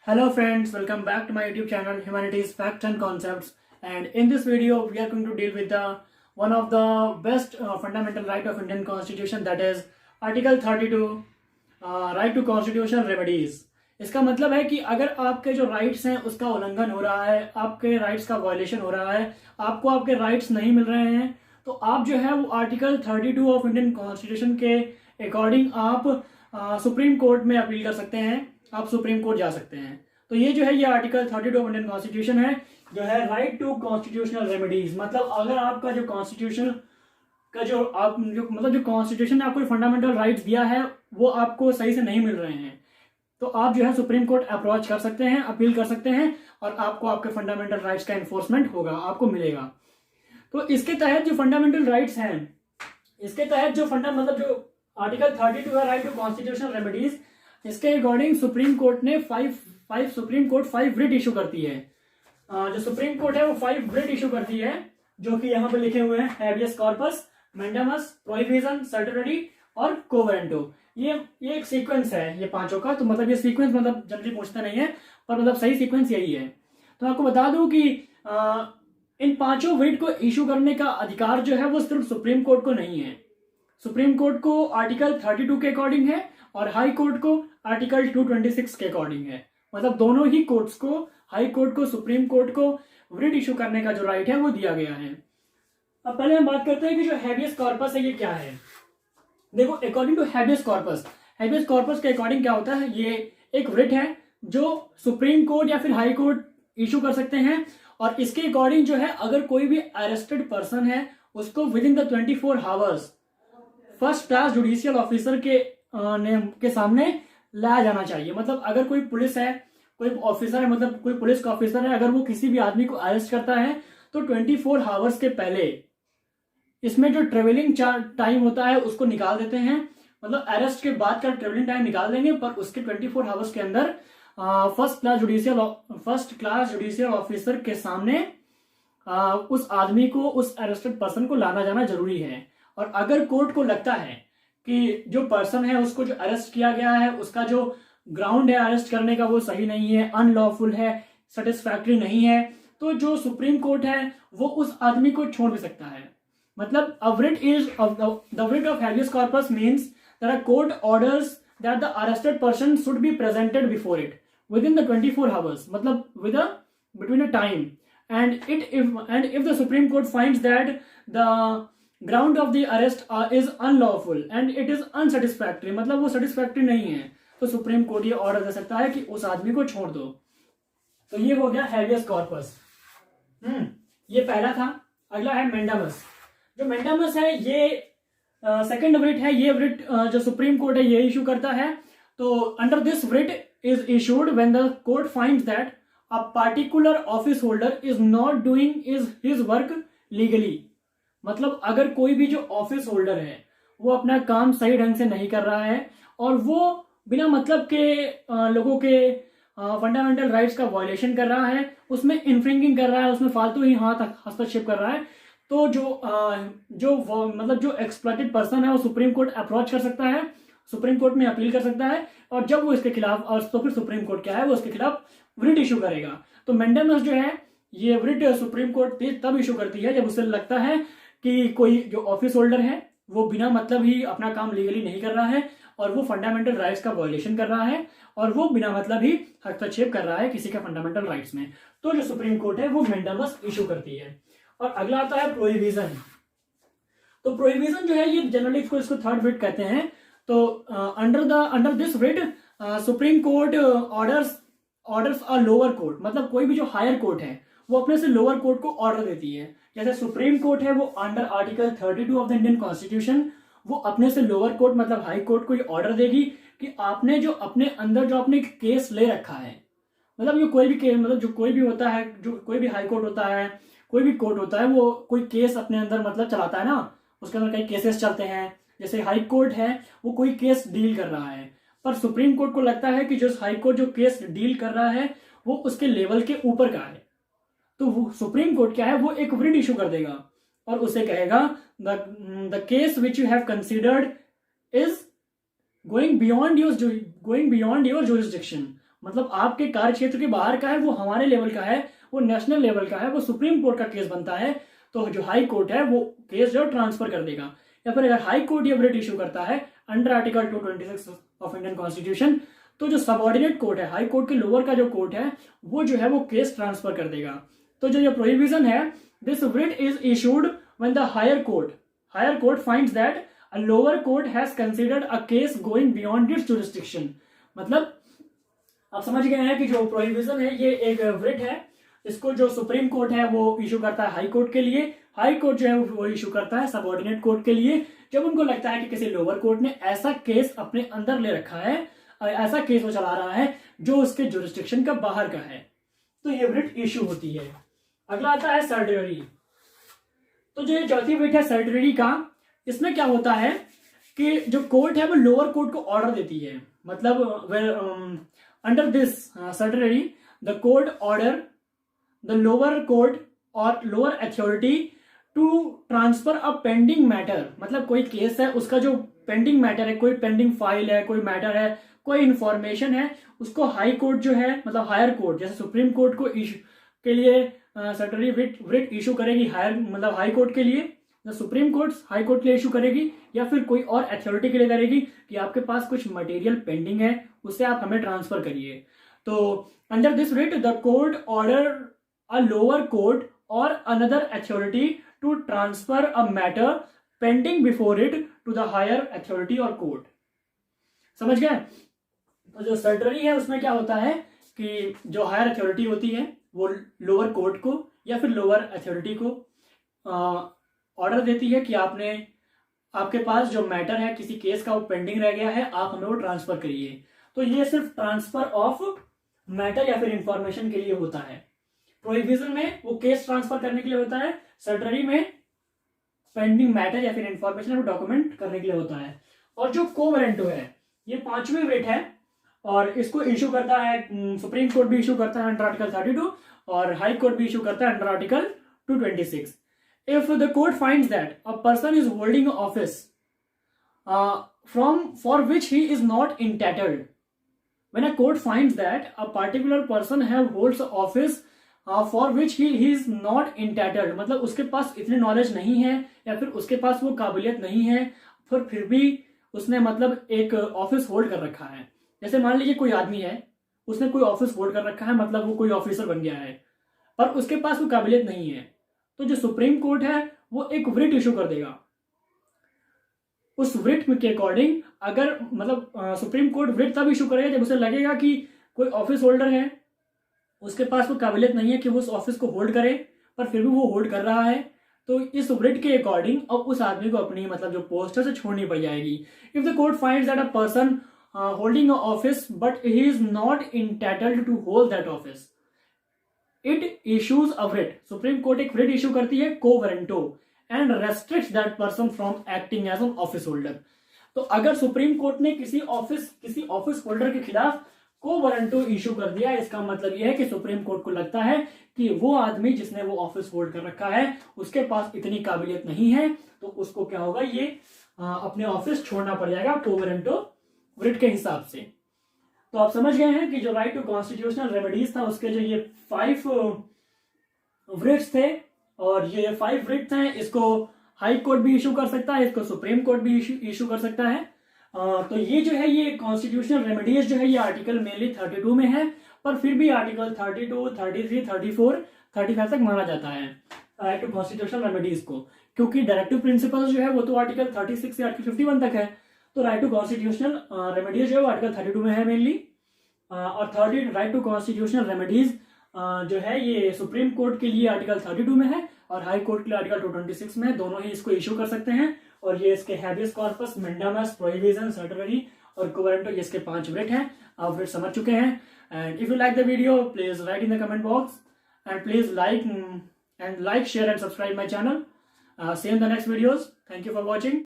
Hello friends, welcome back to my YouTube channel Humanities Facts and Concepts, and in this video we are going to deal with the one of the best fundamental right of Indian Constitution, that is Article 32 right to constitutional remedies। इसका मतलब है कि अगर आपके जो rights हैं उसका उल्लंघन हो रहा है, आपके राइट्स का वायलेशन हो रहा है, आपको आपके राइट्स नहीं मिल रहे हैं, तो आप जो है वो आर्टिकल 32 ऑफ इंडियन कॉन्स्टिट्यूशन के अकॉर्डिंग आप सुप्रीम कोर्ट में अपील कर सकते हैं, आप सुप्रीम कोर्ट जा सकते हैं। तो ये जो है ये आर्टिकल 32 ऑफ इंडियन कॉन्स्टिट्यूशन है, जो है राइट टू कॉन्स्टिट्यूशनल रेमेडीज। मतलब अगर आपका जो कॉन्स्टिट्यूशन का जो आप जो मतलब जो कॉन्स्टिट्यूशन ने आपको फंडामेंटल राइट्स दिया है वो आपको सही से नहीं मिल रहे हैं, तो आप जो है सुप्रीम कोर्ट अप्रोच कर सकते हैं, अपील कर सकते हैं और आपको आपके फंडामेंटल राइट्स का एनफोर्समेंट होगा, आपको मिलेगा। तो इसके तहत जो फंडामेंटल राइट्स हैं, इसके तहत जो जो आर्टिकल 32 है राइट टू कॉन्स्टिट्यूशनल रेमेडीज, इसके अकॉर्डिंग सुप्रीम कोर्ट ने सुप्रीम कोर्ट 5 रिट इशू करती है। जो सुप्रीम कोर्ट है वो 5 रिट इशू करती है, जो कि यहाँ पे लिखे हुए हैं habeas corpus, mandamus, prohibition, certainty और कोवेरेंटो। ये एक सीक्वेंस है ये पांचों का। तो मतलब ये सीक्वेंस मतलब जनरली पूछते नहीं है, पर मतलब सही सीक्वेंस यही है। तो आपको बता दूं कि इन पांचों रिट को इशू करने का अधिकार जो है वो सिर्फ सुप्रीम कोर्ट को नहीं है। सुप्रीम कोर्ट को आर्टिकल 32 के अकॉर्डिंग है और हाई कोर्ट को आर्टिकल 226 के अकॉर्डिंग है। मतलब दोनों ही कोर्ट्स को, हाई कोर्ट को, सुप्रीम कोर्ट को रिट इशू करने का जो राइट है वो दिया गया है। अब पहले हम बात करते हैं कि जो हैबियस कॉर्पस है ये क्या है। देखो, अकॉर्डिंग टू हैबियस कॉर्पस के अकॉर्डिंग क्या होता है, ये एक रिट है जो सुप्रीम कोर्ट या फिर हाई कोर्ट इशू कर सकते हैं। और इसके अकॉर्डिंग जो है अगर कोई भी अरेस्टेड पर्सन है उसको with in the 24 hours first class judicial officer के सामने लाया जाना चाहिए। मतलब अगर कोई पुलिस है, कोई ऑफिसर है, मतलब कोई पुलिस का ऑफिसर है, अगर वो किसी भी आदमी को अरेस्ट करता है तो 24 आवर्स के पहले इसमें जो ट्रेवलिंग टाइम होता है उसको निकाल देते हैं। मतलब अरेस्ट के बाद का ट्रेवलिंग टाइम निकाल देंगे, पर उसके 24 आवर्स के अंदर फर्स्ट क्लास जुडिशियल ऑफिसर के सामने उस आदमी को, उस अरेस्टेड पर्सन को लाना जाना जरूरी है। और अगर कोर्ट को लगता है कि जो पर्सन है उसको जो अरेस्ट किया गया है उसका जो ग्राउंड है अरेस्ट करने का वो सही नहीं है, अनलॉफुल है, सेटिस्फैक्टरी नहीं है, तो जो सुप्रीम कोर्ट है वो उस आदमी को छोड़ भी सकता है। मतलब the writ of habeas corpus means that a court orders that the arrested person should be presented before it within the 24 hours, मतलब between a time, and if the Supreme Court finds that the ground of the arrest is unlawful and it is unsatisfactory, मतलब वो satisfactory नहीं है, तो supreme court ये order दे सकता है कि उस आदमी को छोड़ दो। तो ये हो गया हैबियस कॉर्पस। ये पहला था। अगला है मैंडामस। जो मैंडामस है ये सेकंड रिट है। ये रिट जो सुप्रीम कोर्ट है ये इशू करता है। तो under this writ is issued when the court finds that a particular office holder is not doing his work legally. मतलब अगर कोई भी जो ऑफिस होल्डर है वो अपना काम सही ढंग से नहीं कर रहा है और वो बिना मतलब के लोगों के फंडामेंटल राइट्स का वायलेशन कर रहा है, उसमें इन्फ्रिंगिंग कर रहा है, उसमें फालतू ही हस्तक्षेप कर रहा है, तो जो एक्सप्लॉइटेड पर्सन है वो सुप्रीम कोर्ट अप्रोच कर सकता है, सुप्रीम कोर्ट में अपील कर सकता है। और जब वो इसके खिलाफ, और तो फिर सुप्रीम कोर्ट क्या है वो उसके खिलाफ रिट इशू करेगा। तो मैंडामस जो है ये रिट सुप्रीम कोर्ट तब इशू करती है जब उसे लगता है कि कोई जो ऑफिस होल्डर है वो बिना मतलब ही अपना काम लीगली नहीं कर रहा है और वो फंडामेंटल राइट्स का वायलेशन कर रहा है और वो बिना मतलब ही हस्तक्षेप कर रहा है किसी का फंडामेंटल राइट्स में। तो जो सुप्रीम कोर्ट है वो मैंडामस इशू करती है। और अगला आता है प्रोहिबिशन। तो प्रोहिबिशन जो है ये जनरली इसको थर्ड रिट कहते हैं। तो under this writ supreme court orders a lower court, मतलब कोई भी जो हायर कोर्ट है वो अपने से लोअर कोर्ट को ऑर्डर देती है। जैसे सुप्रीम कोर्ट है वो under article 32 of the Indian constitution वो अपने से लोअर कोर्ट मतलब हाई कोर्ट को ये ऑर्डर देगी कि आपने जो अपने अंदर जो आपने केस ले रखा है, मतलब जो कोई भी मतलब जो कोई भी होता है, जो कोई भी हाई कोर्ट होता है, कोई भी कोर्ट होता है, वो कोई केस अपने अंदर मतलब चलाता है ना, उसके अंदर कई केसेस चलते हैं। जैसे हाई कोर्ट है वो कोई केस डील कर रहा है, पर सुप्रीम कोर्ट को लगता है कि जो हाई कोर्ट जो केस डील कर रहा है वो उसके लेवल के ऊपर का है, तो वो सुप्रीम कोर्ट क्या है वो एक रिट इशू कर देगा और उसे कहेगा the case which you have considered is going beyond your jurisdiction, मतलब आपके कार्य क्षेत्र के बाहर का है, वो हमारे लेवल का है, वो नेशनल लेवल का है, वो सुप्रीम कोर्ट का केस बनता है, तो जो हाई कोर्ट है वो केस जो ट्रांसफर कर देगा। या फिर अगर हाई कोर्ट ये वृट इशू करता है under article 226 of Indian constitution, तो जो सबऑर्डिनेट कोर्ट है, हाई कोर्ट के लोअर का जो कोर्ट है, वो जो है वो केस ट्रांसफर कर देगा। तो जो ये प्रोहिबिशन है, this writ is issued when the higher court finds that a lower court has considered a case going beyond its jurisdiction। मतलब आप समझ गए हैं कि जो प्रोहिबिशन है ये एक writ है, इसको जो सुप्रीम कोर्ट है वो इशू करता है हाई कोर्ट के लिए, हाई कोर्ट जो है वो इशू करता है सबऑर्डिनेट कोर्ट के लिए, जब उनको लगता है कि किसी लोअर कोर्ट ने ऐसा केस अपने अंदर ले रखा है, ऐसा केस वो चला रहा है जो उसके जुरिस्डिक्शन का बाहर का है, तो ये writ इशू होती है। अगला आता है सर्टिलरी। तो जो ये चौथी writ है सर्टिलरी का, इसमें क्या होता है कि जो कोर्ट है वो लोअर कोर्ट को ऑर्डर देती है, मतलब under this certiorari the court order the lower court or lower authority to transfer a pending matter. मतलब कोई केस है, उसका जो पेंडिंग मैटर है, कोई पेंडिंग फाइल है, कोई मैटर है, कोई इंफॉर्मेशन है, उसको हाई कोर्ट जो है मतलब हायर कोर्ट जैसे सुप्रीम कोर्ट को इशू के लिए सर्टिलरी writ इशू करेगी, हायर मतलब हाई कोर्ट के लिए, सुप्रीम कोर्ट हाई कोर्ट के लिए इशू करेगी, या फिर कोई और अथॉरिटी के लिए करेगी कि आपके पास कुछ मटेरियल पेंडिंग है, उससे आप हमें ट्रांसफर करिए। तो under this writ the court order a lower court or another authority to transfer a matter pending before it to the higher authority or court. समझ गए? तो जो सर्टिलरी है उसमें क्या होता है कि जो हायर अथॉरिटी होती है वो लोअर कोर्ट को या फिर लोअर अथॉरिटी को ऑर्डर देती है कि आपके पास जो मैटर है किसी केस का वो पेंडिंग रह गया है, आप हमें वो ट्रांसफर करिए। तो ये सिर्फ ट्रांसफर ऑफ मैटर या फिर इंफॉर्मेशन के लिए होता है। प्रोहिबिशन में वो केस ट्रांसफर करने के लिए होता है, सर्टिलरी में पेंडिंग मैटर या फिर इंफॉर्मेशन वो डॉक्यूमेंट करने के लिए होता है। और जो को वारंटो है ये पांचवी writ है और इसको इशू करता है सुप्रीम कोर्ट भी इशू करता है अंडर आर्टिकल 32 और हाई कोर्ट भी इशू करता है under article 226। If the court finds that a person is holding office from for which he is not entitled, when a court finds that a particular person have holds office for which he is not entitled, मतलब उसके पास इतनी knowledge नहीं है या फिर उसके पास वो काबिलियत नहीं है, फिर भी उसने मतलब एक ऑफिस होल्ड कर रखा है। जैसे मान लीजिए कोई आदमी है, उसने कोई ऑफिस होल्ड कर रखा है, मतलब वो कोई ऑफिसर बन गया है, पर उसके पास वो काबिलियत नहीं है, तो जो सुप्रीम कोर्ट है वो एक writ इशू कर देगा। उस writ के अकॉर्डिंग अगर मतलब सुप्रीम कोर्ट writ तब इशू करेगा जब उसे लगेगा कि कोई ऑफिस होल्डर है, उसके पास वो काबिलियत नहीं है कि वो उस ऑफिस को होल्ड करे, पर फिर भी वो होल्ड कर रहा है, तो इस writ के अकॉर्डिंग अब उस आदमी को अपनी मतलब जो पोस्ट है उसे छोड़नी पड़ जाएगी। If the court finds that a person holding an office but he is not entitled to hold that office, it issues a writ। Supreme court एक writ इशू करती है को warranto and restricts that person from acting as an office holder। तो अगर supreme court ने किसी office holder के खिलाफ को वारंटो इशू कर दिया, इसका मतलब यह है कि सुप्रीम कोर्ट को लगता है कि वो आदमी जिसने वो ऑफिस होल्ड कर रखा है उसके पास इतनी काबिलियत नहीं है, तो उसको क्या होगा, ये अपने ऑफिस छोड़ना पड़ जाएगा को वारंटो writ के हिसाब से। तो आप समझ गए हैं कि जो राइट टू कॉन्स्टिट्यूशनल रेमेडीज था उसके जो ये 5 writs थे, और ये 5 writs हैं, इसको हाई कोर्ट भी इशू कर सकता है, इसको सुप्रीम कोर्ट भी इशू कर सकता है। तो ये जो है ये कॉन्स्टिट्यूशनल रेमेडीज जो है ये आर्टिकल मेनली 32 में है, पर फिर भी आर्टिकल 32, 33, 34, 35 तक माना जाता है राइट टू कॉन्स्टिट्यूशनल रेमेडीज को, क्योंकि डायरेक्टिव प्रिंसिपल जो है वो तो आर्टिकल 36 से आर्टिकल 51 तक है। तो राइट टू कॉन्स्टिट्यूशनल रेमेडीज जो है वो आर्टिकल 32 में है मेनली, और राइट टू कॉन्स्टिट्यूशनल रेमेडीज जो है ये सुप्रीम कोर्ट के लिए आर्टिकल 32 में है और हाई कोर्ट के लिए आर्टिकल 226 में है, दोनों ही इसको इशू कर सकते हैं। और ये इसके हैबियस कॉर्पस, मेंडामस, प्रोहिबिशन, सर्टिलरी और को वारंटो, ये इसके 5 writ हैं। आप writ समझ चुके हैं। And if you like the video please right in the comment box and please like, share and subscribe my channel. See you in the next videos. Thank you for watching.